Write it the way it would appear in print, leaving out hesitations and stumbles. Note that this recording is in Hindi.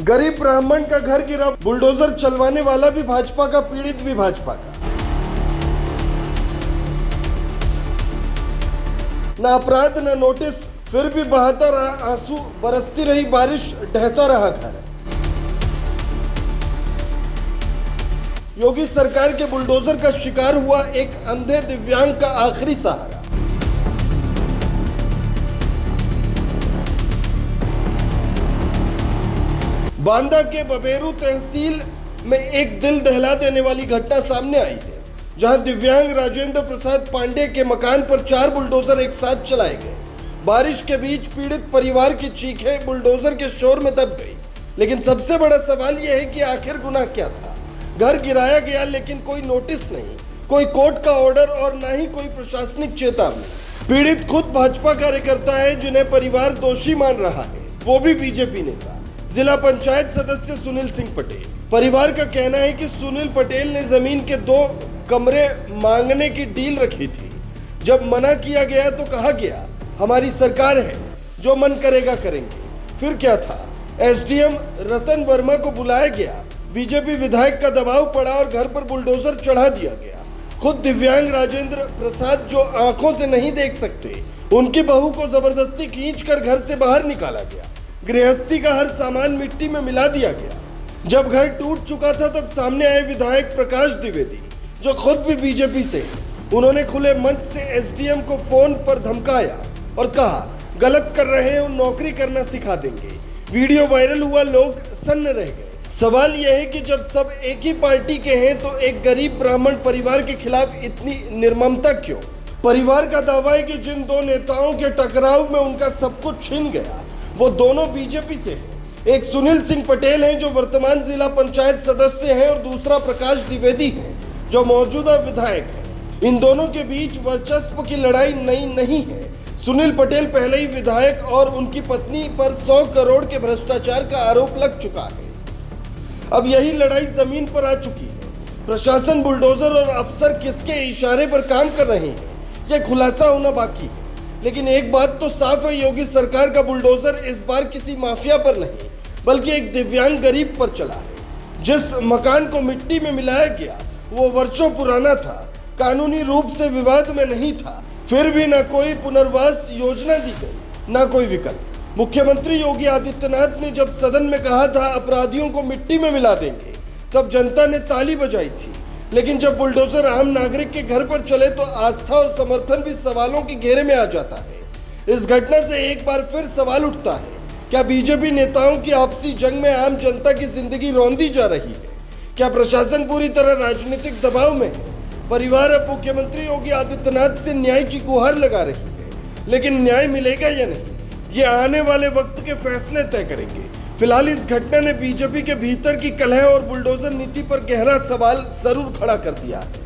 गरीब ब्राह्मण का घर गिरा, बुलडोजर चलवाने वाला भी भाजपा का, पीड़ित भी भाजपा का। ना अपराध ना नोटिस, फिर भी बहाता रहा आंसू, बरसती रही बारिश, ढहता रहा घर। योगी सरकार के बुलडोजर का शिकार हुआ एक अंधे दिव्यांग का आखिरी सहारा। बांदा के बबेरू तहसील में एक दिल दहला देने वाली घटना सामने आई है, जहां दिव्यांग राजेंद्र प्रसाद पांडे के मकान पर 4 बुलडोजर एक साथ चलाए गए। बारिश के बीच पीड़ित परिवार की चीखें बुलडोजर के शोर में दब गई। लेकिन सबसे बड़ा सवाल यह है कि आखिर गुनाह क्या था। घर गिराया गया, लेकिन कोई नोटिस नहीं, कोई कोर्ट का ऑर्डर और ना ही कोई प्रशासनिक चेतावनी। पीड़ित खुद भाजपा कार्यकर्ता है, जिन्हें परिवार दोषी मान रहा है, वो भी बीजेपी नेता, जिला पंचायत सदस्य सुनील सिंह पटेल। परिवार का कहना है कि सुनील पटेल ने जमीन के 2 कमरे मांगने की डील रखी थी। जब मना किया गया तो कहा गया, हमारी सरकार है, जो मन करेगा करेंगे। फिर क्या था, एसडीएम रतन वर्मा को बुलाया गया, बीजेपी विधायक का दबाव पड़ा और घर पर बुलडोजर चढ़ा दिया गया। खुद दिव्यांग राजेंद्र प्रसाद, जो आंखों से नहीं देख सकते, उनकी बहू को जबरदस्ती खींचकर घर से बाहर निकाला गया। गृहस्थी का हर सामान मिट्टी में मिला दिया गया। जब घर टूट चुका था तब सामने आए विधायक प्रकाश द्विवेदी, जो खुद भी बीजेपी से हैं। उन्होंने खुले मंच से एसडीएम को फोन पर धमकाया और कहा, गलत कर रहे हो, नौकरी करना सिखा देंगे। वीडियो वायरल हुआ, लोग सन्न रह गए। सवाल यह है कि जब सब एक ही पार्टी के हैं तो एक गरीब ब्राह्मण परिवार के खिलाफ इतनी निर्ममता क्यों? परिवार का दावा है कि जिन 2 नेताओं के टकराव में उनका सब कुछ छिन गया, वो दोनों बीजेपी से हैं। एक सुनील सिंह पटेल हैं, जो वर्तमान जिला पंचायत सदस्य हैं, और दूसरा प्रकाश द्विवेदी हैं, जो मौजूदा विधायक हैं। इन दोनों के बीच वर्चस्व की लड़ाई नई नहीं है। सुनील पटेल पहले ही विधायक और उनकी पत्नी पर 100 करोड़ के भ्रष्टाचार का आरोप लग चुका है। अब यही लड़ाई जमीन पर आ चुकी है। प्रशासन, बुलडोजर और अफसर किसके इशारे पर काम कर रहे हैं, यह खुलासा होना बाकी है। लेकिन एक बात तो साफ है, योगी सरकार का बुलडोजर इस बार किसी माफिया पर नहीं, बल्कि एक दिव्यांग गरीब पर चला है। जिस मकान को मिट्टी में मिलाया गया, वो वर्षों पुराना था, कानूनी रूप से विवाद में नहीं था। फिर भी न कोई पुनर्वास योजना दी गई, न कोई विकल्प। मुख्यमंत्री योगी आदित्यनाथ ने जब सदन में कहा था, अपराधियों को मिट्टी में मिला देंगे, तब जनता ने ताली बजाई थी। लेकिन जब बुलडोजर आम नागरिक के घर पर चले तो आस्था और समर्थन भी सवालों के घेरे में आ जाता है। इस घटना से एक बार फिर सवाल उठता है, क्या बीजेपी नेताओं की आपसी जंग में आम जनता की जिंदगी रौंदी जा रही है? क्या प्रशासन पूरी तरह राजनीतिक दबाव में है? परिवार अब मुख्यमंत्री योगी आदित्यनाथ से न्याय की गुहार लगा रही है, लेकिन न्याय मिलेगा या नहीं, ये आने वाले वक्त के फैसले तय करेंगे। फिलहाल इस घटना ने बीजेपी के भीतर की कलह और बुलडोजर नीति पर गहरा सवाल जरूर खड़ा कर दिया है।